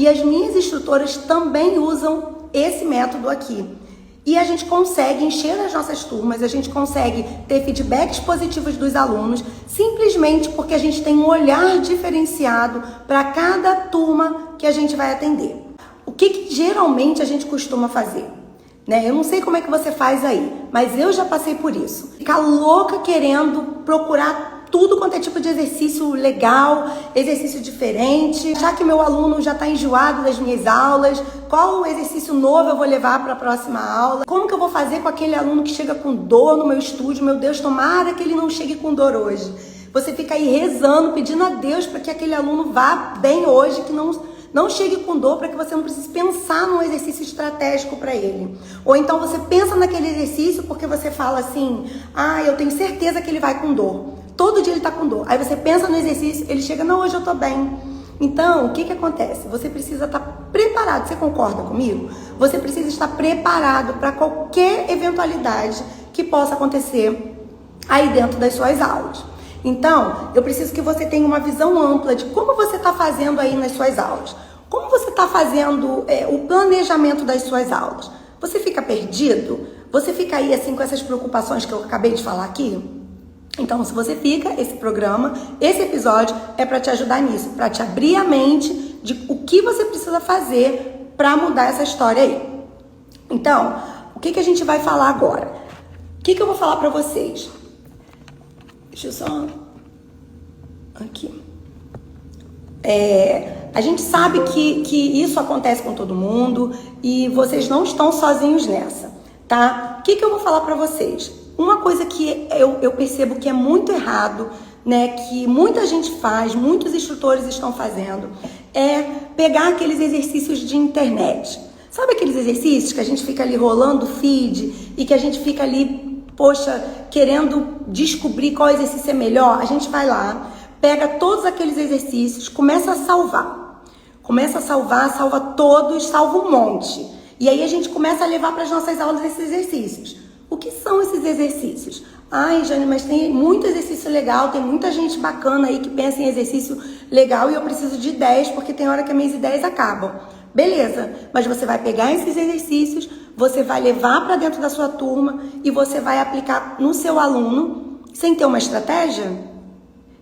E as minhas instrutoras também usam esse método aqui. E a gente consegue encher as nossas turmas, a gente consegue ter feedbacks positivos dos alunos, simplesmente porque a gente tem um olhar diferenciado para cada turma que a gente vai atender. O que geralmente a gente costuma fazer? Né? Eu não sei como é que você faz aí, mas eu já passei por isso. Ficar louca querendo procurar tudo quanto é tipo de exercício legal, exercício diferente, já que meu aluno já está enjoado das minhas aulas, qual exercício novo eu vou levar para a próxima aula, como que eu vou fazer com aquele aluno que chega com dor no meu estúdio, meu Deus, tomara que ele não chegue com dor hoje. Você fica aí rezando, pedindo a Deus para que aquele aluno vá bem hoje, que não chegue com dor, para que você não precise pensar num exercício estratégico para ele. Ou então você pensa naquele exercício porque você fala assim, eu tenho certeza que ele vai com dor. Todo dia ele tá com dor. Aí você pensa no exercício, ele chega, não, hoje eu tô bem. Então, o que acontece? Você precisa estar preparado. Você concorda comigo? Você precisa estar preparado para qualquer eventualidade que possa acontecer aí dentro das suas aulas. Então, eu preciso que você tenha uma visão ampla de como você está fazendo aí nas suas aulas. Como você está fazendo o planejamento das suas aulas. Você fica perdido? Você fica aí assim com essas preocupações que eu acabei de falar aqui? Então, se você fica, esse programa, esse episódio é para te ajudar nisso, para te abrir a mente de o que você precisa fazer para mudar essa história aí. Então, o que a gente vai falar agora? O que eu vou falar para vocês? Deixa eu só... Aqui. A gente sabe que isso acontece com todo mundo e vocês não estão sozinhos nessa, tá? O que eu vou falar para vocês? Uma coisa que eu percebo que é muito errado, né, que muita gente faz, muitos instrutores estão fazendo, é pegar aqueles exercícios de internet. Sabe aqueles exercícios que a gente fica ali rolando o feed e que a gente fica ali, poxa, querendo descobrir qual exercício é melhor? A gente vai lá, pega todos aqueles exercícios, começa a salvar. Começa a salvar, salva todos, salva um monte. E aí a gente começa a levar para as nossas aulas esses exercícios. O que são esses exercícios? Ai, Jane, mas tem muito exercício legal, tem muita gente bacana aí que pensa em exercício legal e eu preciso de ideias porque tem hora que as minhas ideias acabam. Beleza, mas você vai pegar esses exercícios, você vai levar para dentro da sua turma e você vai aplicar no seu aluno sem ter uma estratégia?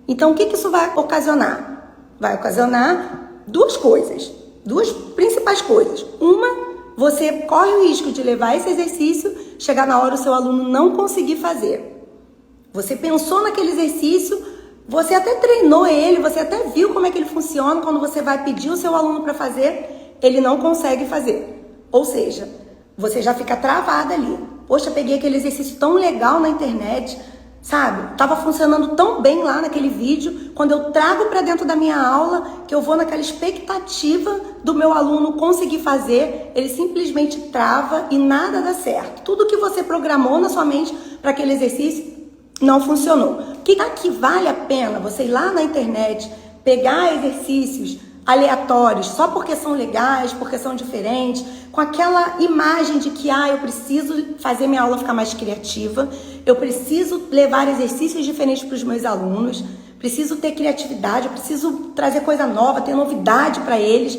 Então, o que isso vai ocasionar? Vai ocasionar duas coisas, duas principais coisas. Uma, você corre o risco de levar esse exercício, chegar na hora o seu aluno não conseguir fazer. Você pensou naquele exercício, você até treinou ele, você até viu como é que ele funciona, quando você vai pedir o seu aluno para fazer, ele não consegue fazer. Ou seja, você já fica travada ali. Poxa, peguei aquele exercício tão legal na internet, sabe? Tava funcionando tão bem lá naquele vídeo, quando eu trago para dentro da minha aula, que eu vou naquela expectativa do meu aluno conseguir fazer, ele simplesmente trava e nada dá certo. Tudo que você programou na sua mente para aquele exercício não funcionou. Que vale a pena você ir lá na internet, pegar exercícios aleatórios, só porque são legais, porque são diferentes, com aquela imagem de que eu preciso fazer minha aula ficar mais criativa, eu preciso levar exercícios diferentes para os meus alunos, preciso ter criatividade, eu preciso trazer coisa nova, ter novidade para eles.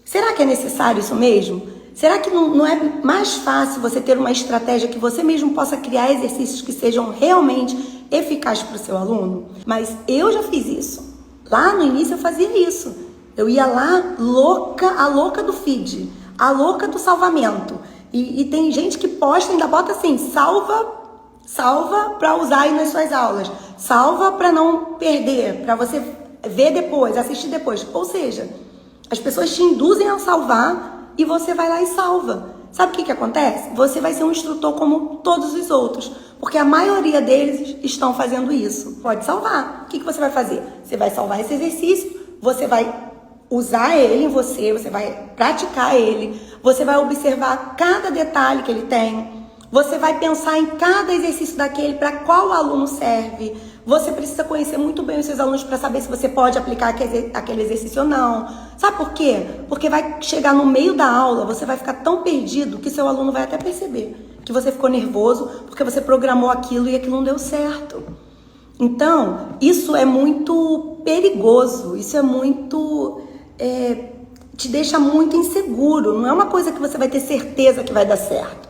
Será que é necessário isso mesmo? Será que não é mais fácil você ter uma estratégia que você mesmo possa criar exercícios que sejam realmente eficazes para o seu aluno? Mas eu já fiz isso. Lá no início eu fazia isso. Eu ia lá louca, a louca do feed, a louca do salvamento. E tem gente que posta, ainda bota assim, salva para usar aí nas suas aulas. Salva para não perder, para você ver depois, assistir depois. Ou seja, as pessoas te induzem a salvar e você vai lá e salva. Sabe o que acontece? Você vai ser um instrutor como todos os outros, porque a maioria deles estão fazendo isso. Pode salvar. O que você vai fazer? Você vai salvar esse exercício, você vai usar ele em você vai praticar ele, você vai observar cada detalhe que ele tem, você vai pensar em cada exercício daquele, para qual aluno serve. Você precisa conhecer muito bem os seus alunos para saber se você pode aplicar aquele exercício ou não. Sabe por quê? Porque vai chegar no meio da aula, você vai ficar tão perdido que seu aluno vai até perceber que você ficou nervoso porque você programou aquilo e aquilo não deu certo. Então, isso é muito perigoso, isso é muito te deixa muito inseguro, não é uma coisa que você vai ter certeza que vai dar certo.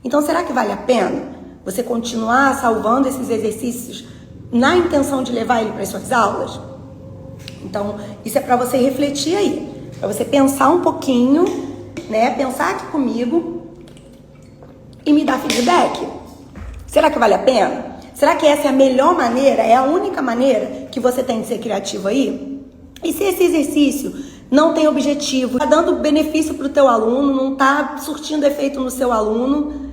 Então, será que vale a pena você continuar salvando esses exercícios na intenção de levar ele para as suas aulas? Então, isso é para você refletir aí, para você pensar um pouquinho, né? Pensar aqui comigo e me dar feedback. Será que vale a pena? Será que essa é a melhor maneira, é a única maneira que você tem de ser criativo aí? E se esse exercício não tem objetivo, está dando benefício para o teu aluno, não está surtindo efeito no seu aluno,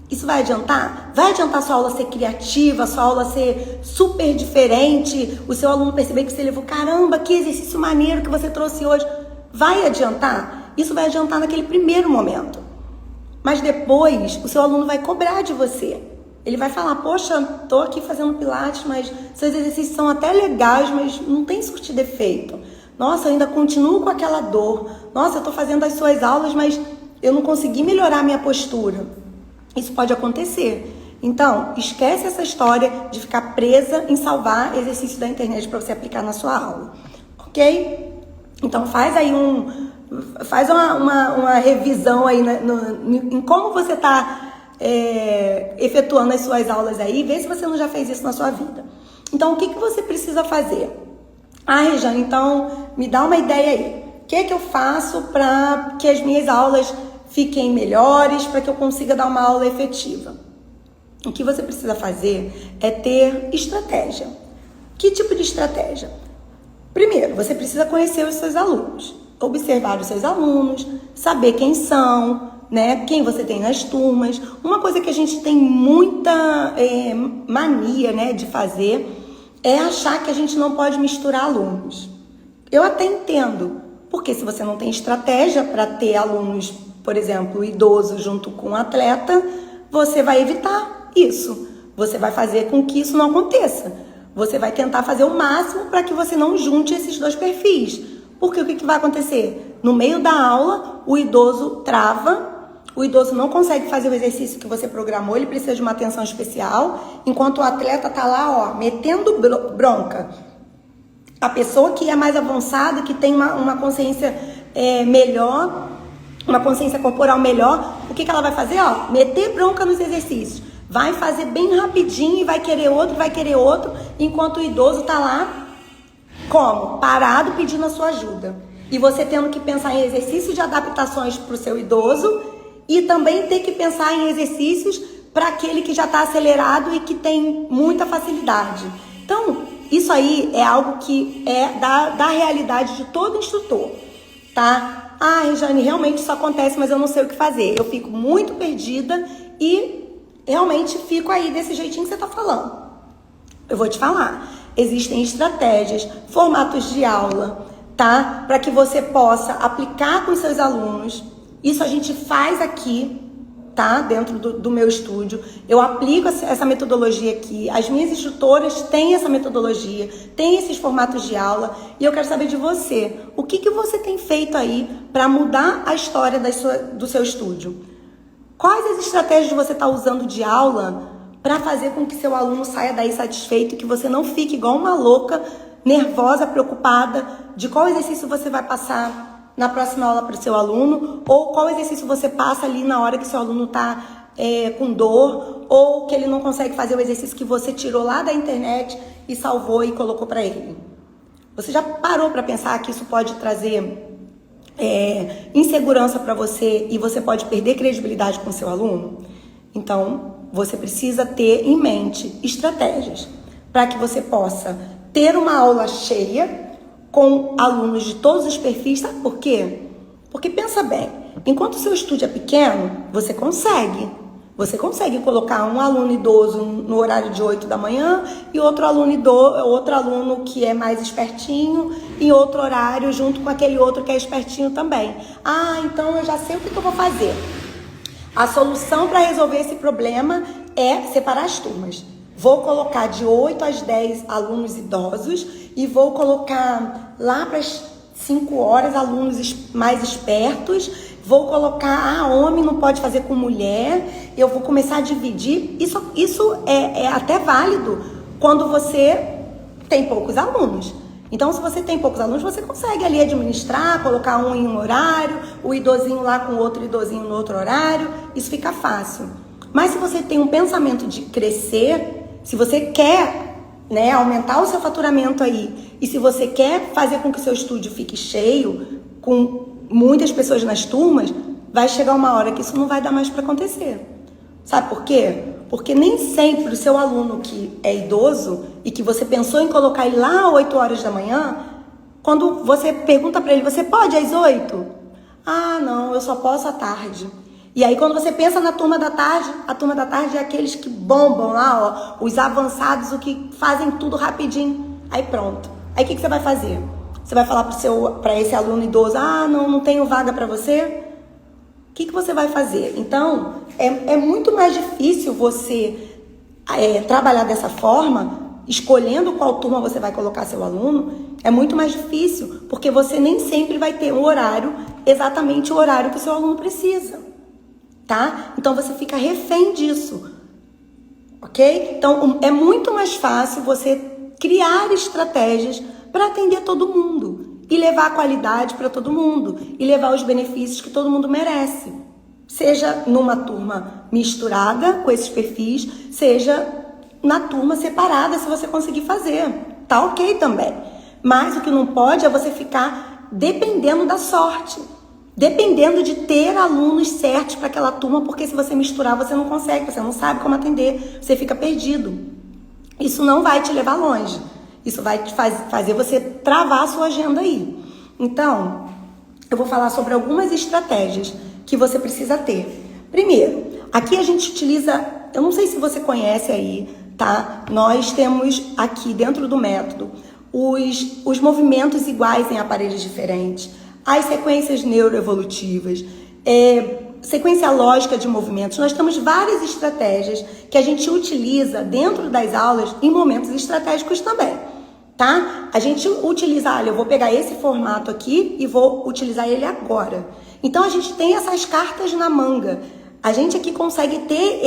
isso vai adiantar? Vai adiantar sua aula ser criativa, sua aula ser super diferente, o seu aluno perceber que você levou, caramba, que exercício maneiro que você trouxe hoje. Vai adiantar? Isso vai adiantar naquele primeiro momento. Mas depois, o seu aluno vai cobrar de você. Ele vai falar, poxa, tô aqui fazendo pilates, mas seus exercícios são até legais, mas não tem surtido efeito. Nossa, eu ainda continuo com aquela dor. Nossa, eu tô fazendo as suas aulas, mas eu não consegui melhorar a minha postura. Isso pode acontecer. Então, esquece essa história de ficar presa em salvar exercício da internet para você aplicar na sua aula, ok? Então, faz aí uma revisão aí em como você está efetuando as suas aulas aí, vê se você não já fez isso na sua vida. Então, o que você precisa fazer? Ah, Rejane, então me dá uma ideia aí. O que eu faço para que as minhas aulas fiquem melhores, para que eu consiga dar uma aula efetiva? O que você precisa fazer é ter estratégia. Que tipo de estratégia? Primeiro, você precisa conhecer os seus alunos, observar os seus alunos, saber quem são, né? Quem você tem nas turmas. Uma coisa que a gente tem muita mania, né, de fazer é achar que a gente não pode misturar alunos. Eu até entendo, porque se você não tem estratégia para ter alunos, por exemplo, idoso junto com um atleta, você vai evitar isso. Você vai fazer com que isso não aconteça. Você vai tentar fazer o máximo para que você não junte esses dois perfis. Porque o que vai acontecer? No meio da aula, o idoso trava, o idoso não consegue fazer o exercício que você programou, ele precisa de uma atenção especial, enquanto o atleta está lá, ó, metendo bronca. A pessoa que é mais avançada, que tem uma consciência melhor, uma consciência corporal melhor, o que ela vai fazer? Ó, meter bronca nos exercícios. Vai fazer bem rapidinho e vai querer outro, enquanto o idoso está lá, como? Parado pedindo a sua ajuda. E você tendo que pensar em exercícios de adaptações para o seu idoso e também ter que pensar em exercícios para aquele que já está acelerado e que tem muita facilidade. Então, isso aí é algo que é da realidade de todo instrutor, tá? Ah, Rejane, realmente isso acontece, mas eu não sei o que fazer. Eu fico muito perdida e realmente fico aí desse jeitinho que você está falando. Eu vou te falar. Existem estratégias, formatos de aula, tá? Para que você possa aplicar com os seus alunos. Isso a gente faz aqui, tá? Dentro do meu estúdio. Eu aplico essa metodologia aqui. As minhas instrutoras têm essa metodologia, têm esses formatos de aula. E eu quero saber de você. O que você tem feito aí para mudar a história do seu estúdio? Quais as estratégias você está usando de aula para fazer com que seu aluno saia daí satisfeito, que você não fique igual uma louca, nervosa, preocupada de qual exercício você vai passar na próxima aula para o seu aluno, ou qual exercício você passa ali na hora que seu aluno está com dor, ou que ele não consegue fazer o exercício que você tirou lá da internet e salvou e colocou para ele. Você já parou para pensar que isso pode trazer insegurança para você e você pode perder credibilidade com o seu aluno? Então, você precisa ter em mente estratégias para que você possa ter uma aula cheia com alunos de todos os perfis. Sabe por quê? Porque pensa bem, enquanto o seu estúdio é pequeno, você consegue colocar um aluno idoso no horário de 8 da manhã e outro aluno que é mais espertinho em outro horário junto com aquele outro que é espertinho também. Ah, então eu já sei o que eu vou fazer. A solução para resolver esse problema é separar as turmas. Vou colocar de 8 às 10 alunos idosos e vou colocar lá para as 5 horas alunos mais espertos. Vou colocar, homem não pode fazer com mulher. Eu vou começar a dividir. Isso é até válido quando você tem poucos alunos. Então, se você tem poucos alunos, você consegue ali administrar, colocar um em um horário, o idosinho lá com outro idosinho no outro horário, isso fica fácil. Mas se você tem um pensamento de crescer, se você quer, né, aumentar o seu faturamento aí, e se você quer fazer com que o seu estúdio fique cheio, com muitas pessoas nas turmas, vai chegar uma hora que isso não vai dar mais para acontecer. Sabe por quê? Porque nem sempre o seu aluno que é idoso e que você pensou em colocar ele lá às 8 horas da manhã, quando você pergunta para ele, você pode às 8? Ah, não, eu só posso à tarde. E aí quando você pensa na turma da tarde, a turma da tarde é aqueles que bombam lá, ó, os avançados, o que fazem tudo rapidinho. Aí pronto. Aí o que você vai fazer? Você vai falar para esse aluno idoso, ah, não tenho vaga para você? O que você vai fazer? Então, é muito mais difícil você trabalhar dessa forma, escolhendo qual turma você vai colocar seu aluno, é muito mais difícil, porque você nem sempre vai ter um horário, exatamente o horário que o seu aluno precisa, tá? Então, você fica refém disso, ok? Então, é muito mais fácil você criar estratégias para atender todo mundo. E levar a qualidade para todo mundo. E levar os benefícios que todo mundo merece. Seja numa turma misturada com esses perfis, seja na turma separada, se você conseguir fazer. Tá ok também. Mas o que não pode é você ficar dependendo da sorte. Dependendo de ter alunos certos para aquela turma, porque se você misturar, você não consegue, você não sabe como atender, você fica perdido. Isso não vai te levar longe. Isso vai fazer você travar a sua agenda aí. Então, eu vou falar sobre algumas estratégias que você precisa ter. Primeiro, aqui a gente utiliza, eu não sei se você conhece aí, tá? Nós temos aqui dentro do método os movimentos iguais em aparelhos diferentes, as sequências neuroevolutivas, sequência lógica de movimentos. Nós temos várias estratégias que a gente utiliza dentro das aulas em momentos estratégicos também, tá? A gente utiliza, olha, eu vou pegar esse formato aqui e vou utilizar ele agora. Então, a gente tem essas cartas na manga. A gente aqui consegue ter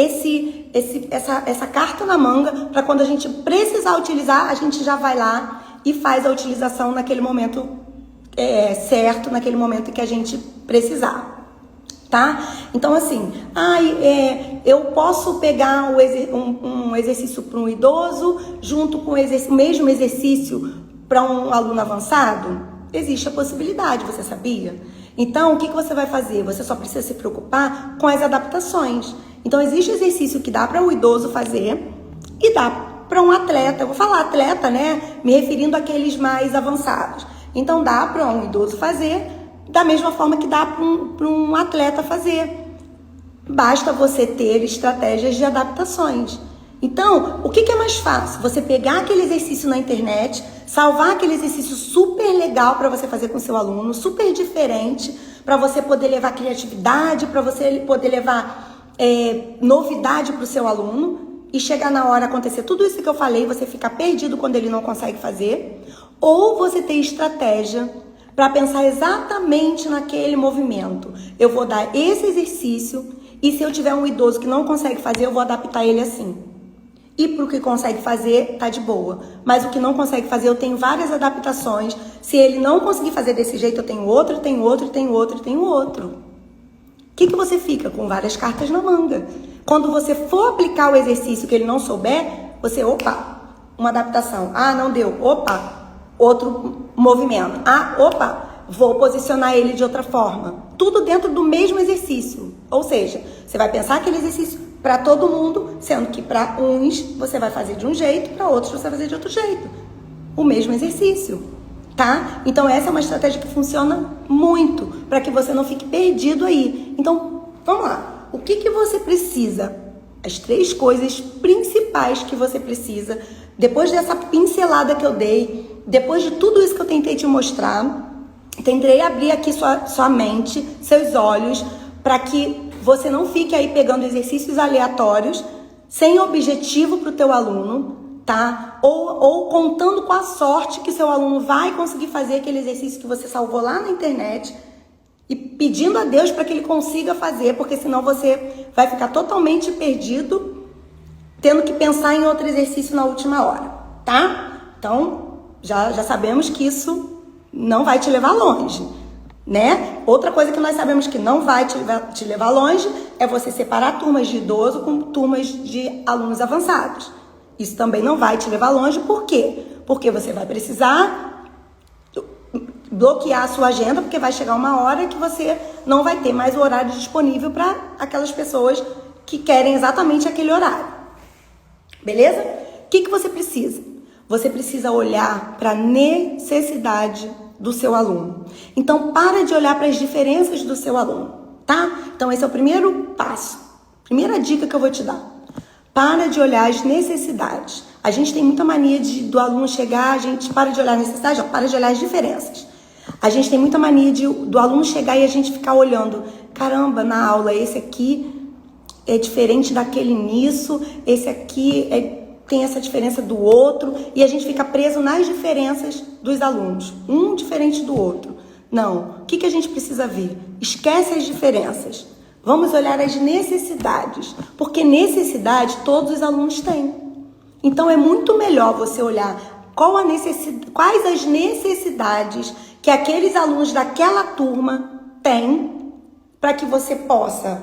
essa carta na manga para quando a gente precisar utilizar, a gente já vai lá e faz a utilização naquele momento certo, naquele momento que a gente precisar. Tá? Então, assim, eu posso pegar um exercício para um idoso junto com o mesmo exercício para um aluno avançado? Existe a possibilidade, você sabia? Então, o que você vai fazer? Você só precisa se preocupar com as adaptações. Então, existe exercício que dá para o idoso fazer e dá para um atleta. Eu vou falar atleta, né? Me referindo àqueles mais avançados. Então, dá para um idoso fazer da mesma forma que dá para um atleta fazer. Basta você ter estratégias de adaptações. Então, o que é mais fácil? Você pegar aquele exercício na internet, salvar aquele exercício super legal para você fazer com seu aluno, super diferente, para você poder levar criatividade, para você poder levar novidade para o seu aluno, e chegar na hora acontecer tudo isso que eu falei, você ficar perdido quando ele não consegue fazer, ou você ter estratégia para pensar exatamente naquele movimento. Eu vou dar esse exercício e se eu tiver um idoso que não consegue fazer, eu vou adaptar ele assim. E para o que consegue fazer, tá de boa. Mas o que não consegue fazer, eu tenho várias adaptações. Se ele não conseguir fazer desse jeito, eu tenho outro, tenho outro, tenho outro, tenho outro. O que você fica? Com várias cartas na manga. Quando você for aplicar o exercício que ele não souber, você, opa, uma adaptação. Ah, não deu. Opa, outro movimento. Ah, opa, vou posicionar ele de outra forma. Tudo dentro do mesmo exercício. Ou seja, você vai pensar aquele exercício para todo mundo, sendo que para uns você vai fazer de um jeito, para outros você vai fazer de outro jeito. O mesmo exercício, tá? Então essa é uma estratégia que funciona muito para que você não fique perdido aí. Então, vamos lá. O que você precisa? As 3 coisas principais que você precisa, depois dessa pincelada que eu dei, depois de tudo isso que eu tentei te mostrar, tentei abrir aqui sua mente, seus olhos, para que você não fique aí pegando exercícios aleatórios, sem objetivo para o teu aluno, tá? Ou contando com a sorte que seu aluno vai conseguir fazer aquele exercício que você salvou lá na internet e pedindo a Deus para que ele consiga fazer, porque senão você vai ficar totalmente perdido, tendo que pensar em outro exercício na última hora, tá? Então, já sabemos que isso não vai te levar longe, né? Outra coisa que nós sabemos que não vai te levar longe é você separar turmas de idoso com turmas de alunos avançados. Isso também não vai te levar longe, por quê? Porque você vai precisar bloquear a sua agenda, porque vai chegar uma hora que você não vai ter mais o horário disponível para aquelas pessoas que querem exatamente aquele horário. Beleza? O que você precisa? Você precisa olhar para a necessidade do seu aluno. Então, para de olhar para as diferenças do seu aluno, tá? Então, esse é o primeiro passo. Primeira dica que eu vou te dar. Para de olhar as necessidades. A gente tem muita mania do aluno chegar, a gente para de olhar a necessidade, para de olhar as diferenças. A gente tem muita mania do aluno chegar e a gente ficar olhando, caramba, na aula, esse aqui é diferente daquele nisso, esse aqui tem essa diferença do outro, e a gente fica preso nas diferenças dos alunos, um diferente do outro. Não, o que a gente precisa ver? Esquece as diferenças. Vamos olhar as necessidades, porque necessidade todos os alunos têm. Então é muito melhor você olhar quais as necessidades que aqueles alunos daquela turma têm, para que você possa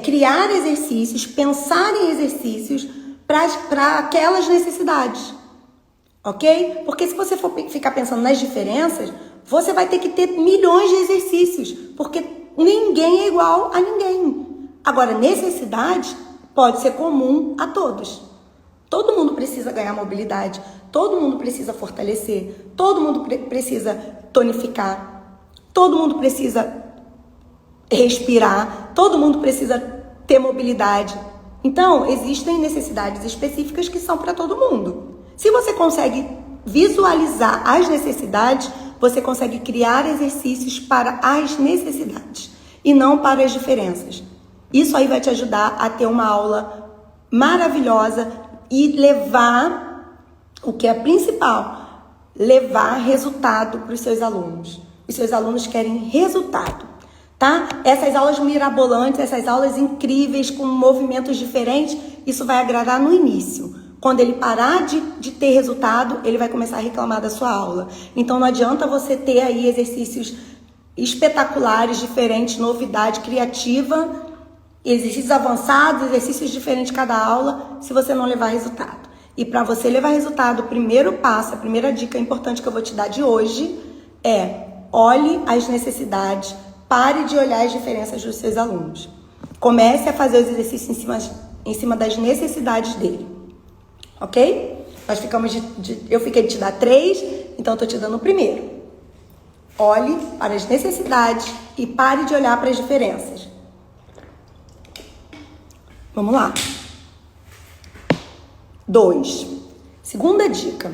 criar exercícios, pensar em exercícios para aquelas necessidades, ok? Porque se você for ficar pensando nas diferenças, você vai ter que ter milhões de exercícios, porque ninguém é igual a ninguém. Agora, necessidade pode ser comum a todos. Todo mundo precisa ganhar mobilidade, todo mundo precisa fortalecer, todo mundo precisa tonificar, todo mundo precisa respirar, todo mundo precisa ter mobilidade. Então, existem necessidades específicas que são para todo mundo. Se você consegue visualizar as necessidades, você consegue criar exercícios para as necessidades e não para as diferenças. Isso aí vai te ajudar a ter uma aula maravilhosa e levar, o que é principal, levar resultado para os seus alunos. Os seus alunos querem resultado, tá? Essas aulas mirabolantes, essas aulas incríveis, com movimentos diferentes, isso vai agradar no início. Quando ele parar de ter resultado, ele vai começar a reclamar da sua aula. Então não adianta você ter aí exercícios espetaculares, diferentes, novidade, criativa, exercícios avançados, exercícios diferentes cada aula, se você não levar resultado. E para você levar resultado, o primeiro passo, a primeira dica importante que eu vou te dar de hoje é: olhe as necessidades, pare de olhar as diferenças dos seus alunos. Comece a fazer os exercícios em cima das necessidades dele. Ok? Nós ficamos eu fiquei de te dar 3, então eu tô te dando o primeiro. Olhe para as necessidades e pare de olhar para as diferenças. Vamos lá. 2. Segunda dica.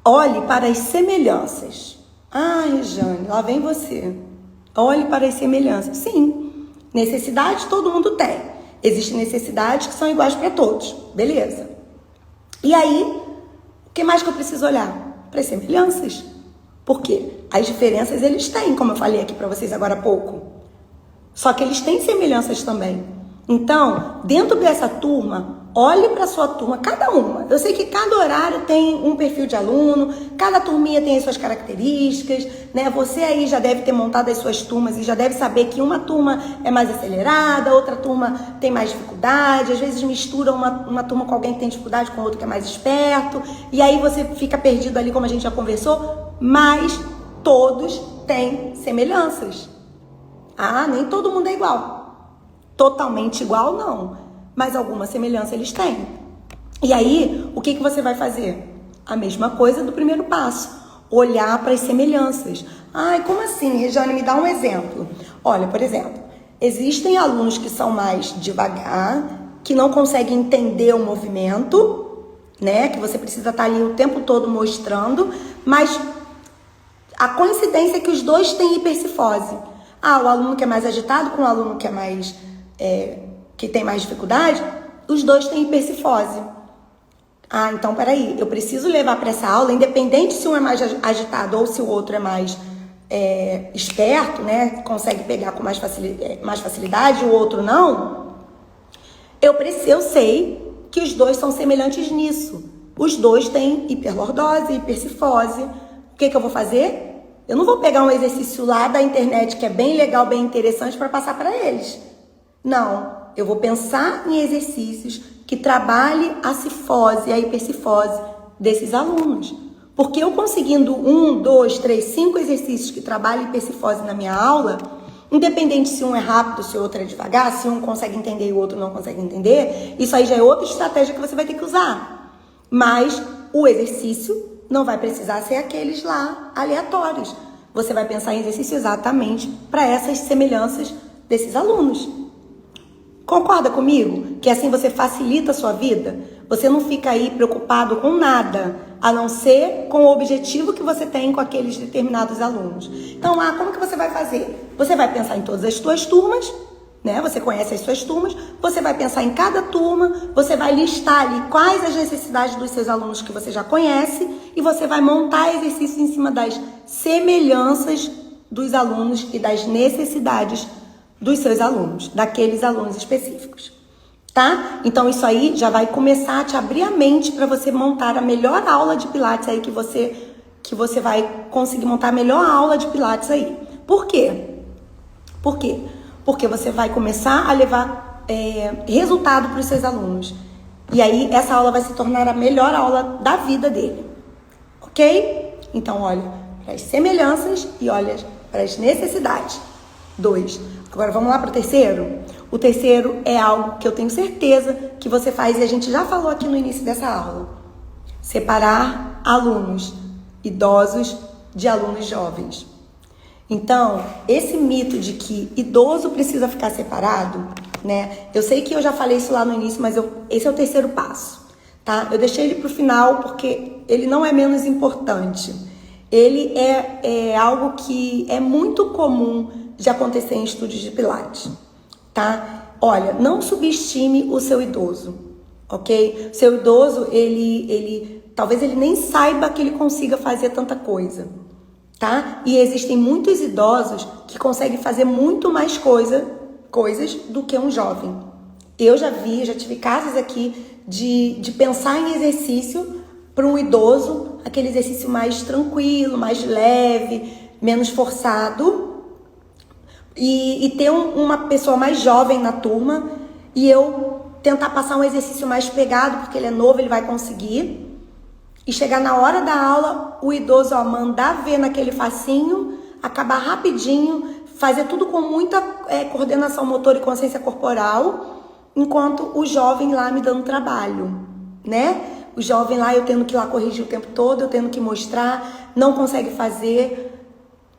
Olhe para as semelhanças. Ai, Jane, lá vem você. Olhe para as semelhanças. Sim, necessidades todo mundo tem. Existem necessidades que são iguais para todos. Beleza. E aí, o que mais que eu preciso olhar? Para as semelhanças. Por quê? As diferenças eles têm, como eu falei aqui para vocês agora há pouco. Só que eles têm semelhanças também. Então, dentro dessa turma, olhe para a sua turma, cada uma. Eu sei que cada horário tem um perfil de aluno, cada turminha tem as suas características, né? Você aí já deve ter montado as suas turmas e já deve saber que uma turma é mais acelerada, outra turma tem mais dificuldade, às vezes mistura uma turma com alguém que tem dificuldade com outro que é mais esperto, e aí você fica perdido ali, como a gente já conversou, mas todos têm semelhanças. Ah, nem todo mundo é igual. Totalmente igual, não. Mas alguma semelhança eles têm. E aí, o que você vai fazer? A mesma coisa do primeiro passo. Olhar para as semelhanças. Ai, como assim, Regiane? Me dá um exemplo. Olha, por exemplo, existem alunos que são mais devagar, que não conseguem entender o movimento, né? Que você precisa estar ali o tempo todo mostrando, mas a coincidência é que os dois têm hipercifose. Ah, o aluno que é mais agitado com o aluno que é mais... que tem mais dificuldade, os dois têm hipercifose. Ah, então peraí, eu preciso levar para essa aula, independente se um é mais agitado ou se o outro é mais esperto, né, consegue pegar com mais facilidade, o outro não. Eu sei que os dois são semelhantes nisso. Os dois têm hiperlordose e hipercifose. O que eu vou fazer? Eu não vou pegar um exercício lá da internet que é bem legal, bem interessante para passar para eles. Não, eu vou pensar em exercícios que trabalhem a cifose e a hipercifose desses alunos. Porque eu conseguindo 1, 2, 3, 5 exercícios que trabalhem hipercifose na minha aula, independente se um é rápido, se o outro é devagar, se um consegue entender e o outro não consegue entender, isso aí já é outra estratégia que você vai ter que usar. Mas o exercício não vai precisar ser aqueles lá aleatórios. Você vai pensar em exercício exatamente para essas semelhanças desses alunos. Concorda comigo? Que assim você facilita a sua vida? Você não fica aí preocupado com nada, a não ser com o objetivo que você tem com aqueles determinados alunos. Então, como que você vai fazer? Você vai pensar em todas as suas turmas, né? Você conhece as suas turmas, você vai pensar em cada turma, você vai listar ali quais as necessidades dos seus alunos que você já conhece e você vai montar exercícios em cima das semelhanças dos alunos e das necessidades dos seus alunos, daqueles alunos específicos, tá? Então isso aí já vai começar a te abrir a mente para você montar a melhor aula de Pilates aí que você vai conseguir montar a melhor aula de Pilates aí. Por quê? Por quê? Porque você vai começar a levar resultado para os seus alunos. E aí essa aula vai se tornar a melhor aula da vida dele, ok? Então olha para as semelhanças e olha para as necessidades. 2. Agora vamos lá para o terceiro? O terceiro é algo que eu tenho certeza que você faz e a gente já falou aqui no início dessa aula. Separar alunos idosos de alunos jovens. Então, esse mito de que idoso precisa ficar separado, né? Eu sei que eu já falei isso lá no início, mas esse é o terceiro passo, tá? Eu deixei ele para o final porque ele não é menos importante. Ele é algo que é muito comum de acontecer em estúdios de Pilates, tá? Olha, não subestime o seu idoso, ok? O seu idoso, talvez ele nem saiba que ele consiga fazer tanta coisa, tá? E existem muitos idosos que conseguem fazer muito mais coisas do que um jovem. Eu já tive casos aqui de pensar em exercício para um idoso, aquele exercício mais tranquilo, mais leve, menos forçado, e ter uma pessoa mais jovem na turma e eu tentar passar um exercício mais pegado, porque ele é novo, ele vai conseguir. E chegar na hora da aula, o idoso mandar ver naquele facinho, acabar rapidinho, fazer tudo com muita coordenação motora e consciência corporal, enquanto o jovem lá me dando trabalho, né? O jovem lá eu tendo que ir lá corrigir o tempo todo, eu tendo que mostrar, não consegue fazer,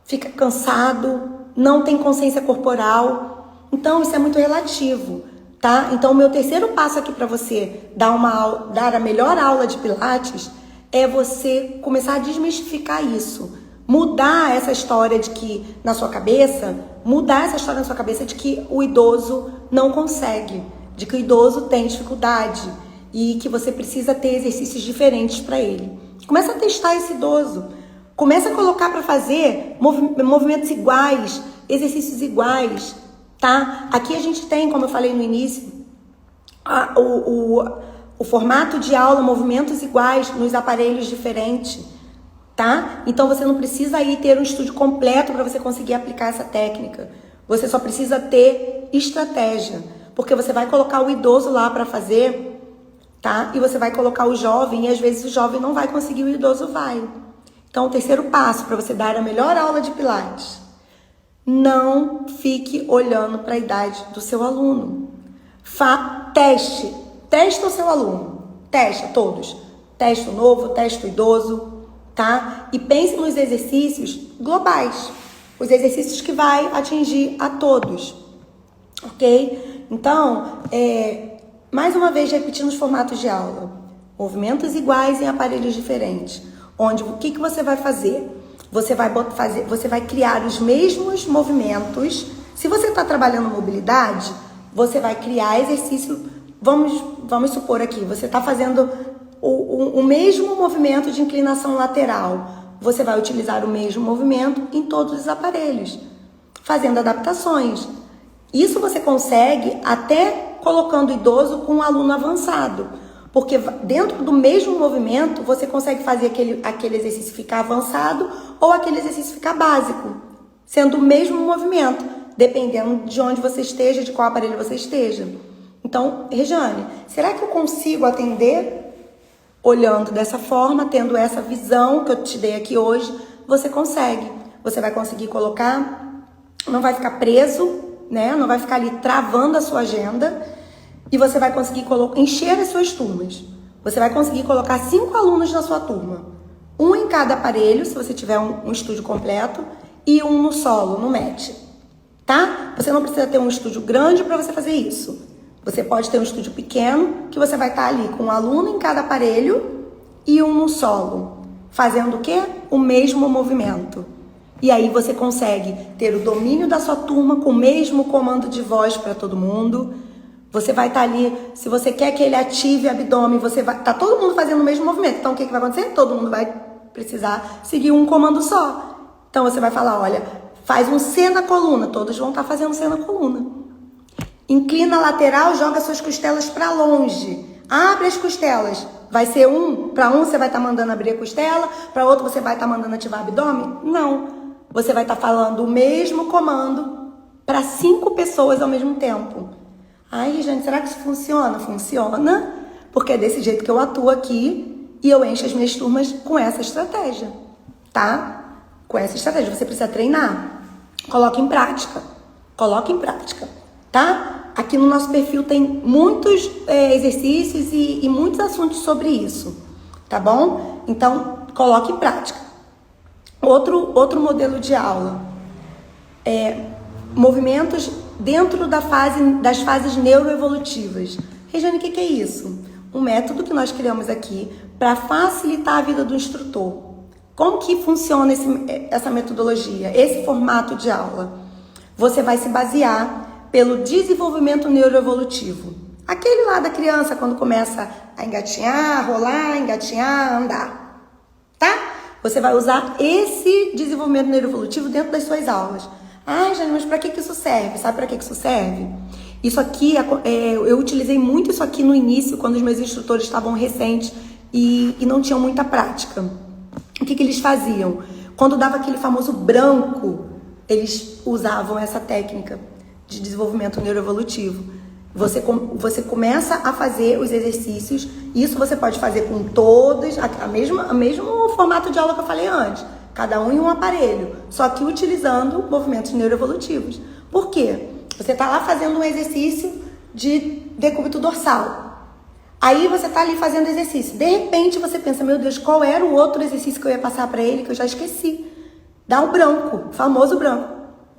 fica cansado, não tem consciência corporal. Então isso é muito relativo, tá? Então o meu terceiro passo aqui para você dar a melhor aula de Pilates é você começar a desmistificar isso. Mudar essa história de que mudar essa história na sua cabeça de que o idoso não consegue, de que o idoso tem dificuldade e que você precisa ter exercícios diferentes para ele. Começa a testar esse idoso. Começa a colocar para fazer movimentos iguais, exercícios iguais, tá? Aqui a gente tem, como eu falei no início, o formato de aula, movimentos iguais nos aparelhos diferentes, tá? Então você não precisa aí ter um estúdio completo para você conseguir aplicar essa técnica. Você só precisa ter estratégia, porque você vai colocar o idoso lá para fazer, tá? E você vai colocar o jovem e às vezes o jovem não vai conseguir, o idoso vai. Então o terceiro passo para você dar a melhor aula de Pilates: não fique olhando para a idade do seu aluno. Testa o seu aluno, testa todos, testa o novo, testa o idoso, tá? E pense nos exercícios globais, os exercícios que vai atingir a todos, ok? Então, mais uma vez repetindo os formatos de aula, movimentos iguais em aparelhos diferentes, onde o que você vai fazer? Você vai criar os mesmos movimentos. Se você está trabalhando mobilidade, você vai criar exercício. Vamos supor aqui, você está fazendo o mesmo movimento de inclinação lateral. Você vai utilizar o mesmo movimento em todos os aparelhos, fazendo adaptações. Isso você consegue até colocando o idoso com um aluno avançado. Porque dentro do mesmo movimento, você consegue fazer aquele exercício ficar avançado ou aquele exercício ficar básico, sendo o mesmo movimento, dependendo de onde você esteja, de qual aparelho você esteja. Então, Rejane, será que eu consigo atender olhando dessa forma, tendo essa visão que eu te dei aqui hoje? Você consegue. Você vai conseguir colocar, não vai ficar preso, né? Não vai ficar ali travando a sua agenda. E você vai conseguir encher as suas turmas. Você vai conseguir colocar 5 alunos na sua turma. Um em cada aparelho, se você tiver um estúdio completo, e um no solo, no match. Tá? Você não precisa ter um estúdio grande para você fazer isso. Você pode ter um estúdio pequeno, que você vai estar ali com um aluno em cada aparelho e um no solo. Fazendo o quê? O mesmo movimento. E aí você consegue ter o domínio da sua turma com o mesmo comando de voz para todo mundo. Você vai estar ali, se você quer que ele ative o abdômen, tá todo mundo fazendo o mesmo movimento. Então, o que vai acontecer? Todo mundo vai precisar seguir um comando só. Então, você vai falar, olha, faz um C na coluna. Todos vão estar fazendo C na coluna. Inclina a lateral, joga suas costelas para longe. Abre as costelas. Vai ser para um você vai estar mandando abrir a costela, para outro você vai estar mandando ativar o abdômen? Não. Você vai estar falando o mesmo comando para 5 pessoas ao mesmo tempo. Ai, gente, será que isso funciona? Funciona, porque é desse jeito que eu atuo aqui e eu encho as minhas turmas com essa estratégia, tá? Com essa estratégia, você precisa treinar. Coloque em prática, tá? Aqui no nosso perfil tem muitos exercícios e muitos assuntos sobre isso, tá bom? Então, coloque em prática. Outro modelo de aula é movimentos dentro das fases neuroevolutivas. Rejane, o que é isso? Um método que nós criamos aqui para facilitar a vida do instrutor. Como que funciona essa metodologia, esse formato de aula? Você vai se basear pelo desenvolvimento neuroevolutivo. Aquele lá da criança quando começa a engatinhar, rolar, engatinhar, andar. Tá? Você vai usar esse desenvolvimento neuroevolutivo dentro das suas aulas. Ah, Jane, mas para que isso serve? Sabe para que isso serve? Isso aqui, eu utilizei muito isso aqui no início, quando os meus instrutores estavam recentes e não tinham muita prática. O que eles faziam? Quando dava aquele famoso branco, eles usavam essa técnica de desenvolvimento neuroevolutivo. Você começa a fazer os exercícios, isso você pode fazer com todos, o mesmo formato de aula que eu falei antes. Cada um em um aparelho, só que utilizando movimentos neuroevolutivos. Por quê? Você está lá fazendo um exercício de decúbito dorsal. Aí você está ali fazendo exercício. De repente você pensa, meu Deus, qual era o outro exercício que eu ia passar para ele que eu já esqueci? Dá um branco, famoso branco.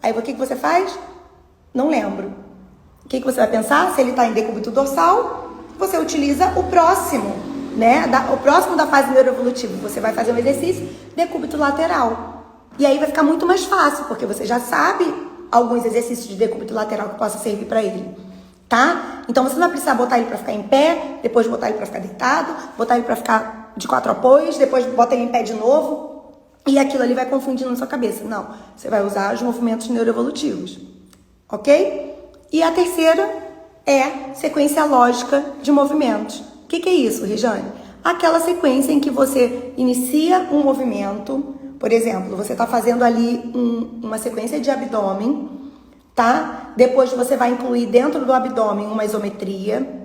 Aí o que você faz? Não lembro. O que você vai pensar? Se ele está em decúbito dorsal, você utiliza o próximo, né? O próximo da fase neuroevolutiva. Você vai fazer um exercício decúbito lateral. E aí vai ficar muito mais fácil, porque você já sabe alguns exercícios de decúbito lateral que possam servir para ele, tá? Então você não vai precisar botar ele para ficar em pé, depois botar ele para ficar deitado, botar ele para ficar de 4 apoios, depois bota ele em pé de novo, e aquilo ali vai confundindo na sua cabeça. Não, você vai usar os movimentos neuroevolutivos, ok? E a terceira é sequência lógica de movimentos. O que é isso, Rejane? Aquela sequência em que você inicia um movimento, por exemplo, você está fazendo ali uma sequência de abdômen, tá? Depois você vai incluir dentro do abdômen uma isometria,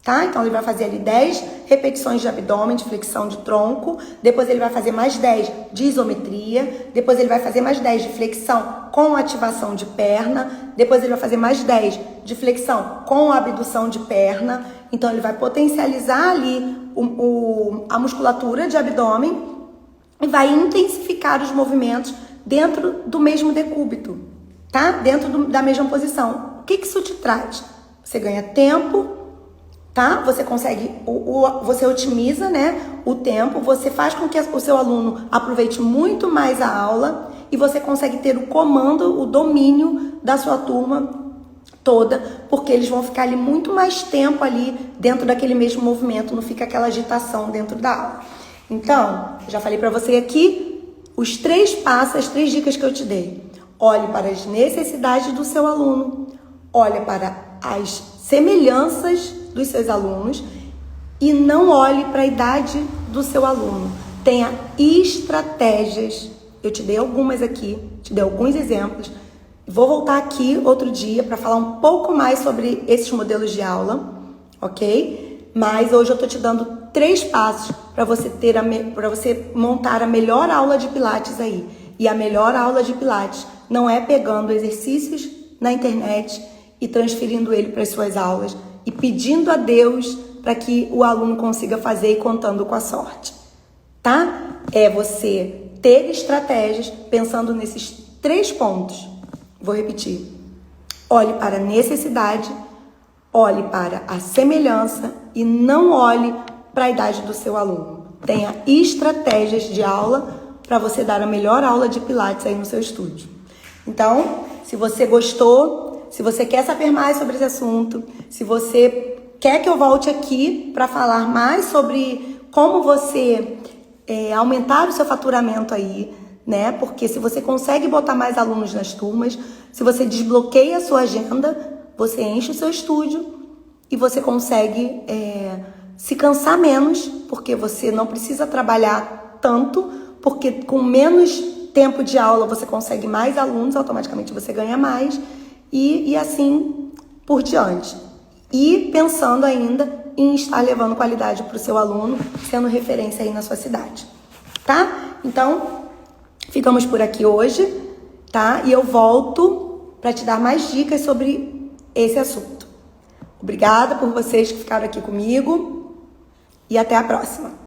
tá? Então ele vai fazer ali 10 repetições de abdômen, de flexão de tronco, depois ele vai fazer mais 10 de isometria, depois ele vai fazer mais 10 de flexão com ativação de perna, depois ele vai fazer mais 10 de flexão com abdução de perna. Então ele vai potencializar ali a musculatura de abdômen e vai intensificar os movimentos dentro do mesmo decúbito, tá? Dentro da mesma posição. O que isso te traz? Você ganha tempo, tá? Você consegue, você otimiza, né, o tempo, você faz com que o seu aluno aproveite muito mais a aula e você consegue ter o comando, o domínio da sua turma toda, porque eles vão ficar ali muito mais tempo ali dentro daquele mesmo movimento, não fica aquela agitação dentro da aula. Então, já falei para você aqui os 3 passos, as 3 dicas que eu te dei. Olhe para as necessidades do seu aluno, olhe para as semelhanças dos seus alunos e não olhe para a idade do seu aluno. Tenha estratégias. Eu te dei algumas aqui, te dei alguns exemplos. Vou voltar aqui outro dia para falar um pouco mais sobre esses modelos de aula, ok? Mas hoje eu tô te dando 3 passos para você montar a melhor aula de Pilates aí. E a melhor aula de Pilates não é pegando exercícios na internet e transferindo ele para as suas aulas e pedindo a Deus para que o aluno consiga fazer e contando com a sorte, tá? É você ter estratégias pensando nesses 3 pontos. Vou repetir. Olhe para a necessidade, olhe para a semelhança e não olhe para a idade do seu aluno. Tenha estratégias de aula para você dar a melhor aula de Pilates aí no seu estúdio. Então, se você gostou, se você quer saber mais sobre esse assunto, se você quer que eu volte aqui para falar mais sobre como você aumentar o seu faturamento aí, né? Porque se você consegue botar mais alunos nas turmas, se você desbloqueia a sua agenda, você enche o seu estúdio e você consegue se cansar menos, porque você não precisa trabalhar tanto, porque com menos tempo de aula você consegue mais alunos, automaticamente você ganha mais e assim por diante. E pensando ainda em estar levando qualidade para o seu aluno, sendo referência aí na sua cidade, tá? Então, ficamos por aqui hoje, tá? E eu volto para te dar mais dicas sobre esse assunto. Obrigada por vocês que ficaram aqui comigo e até a próxima.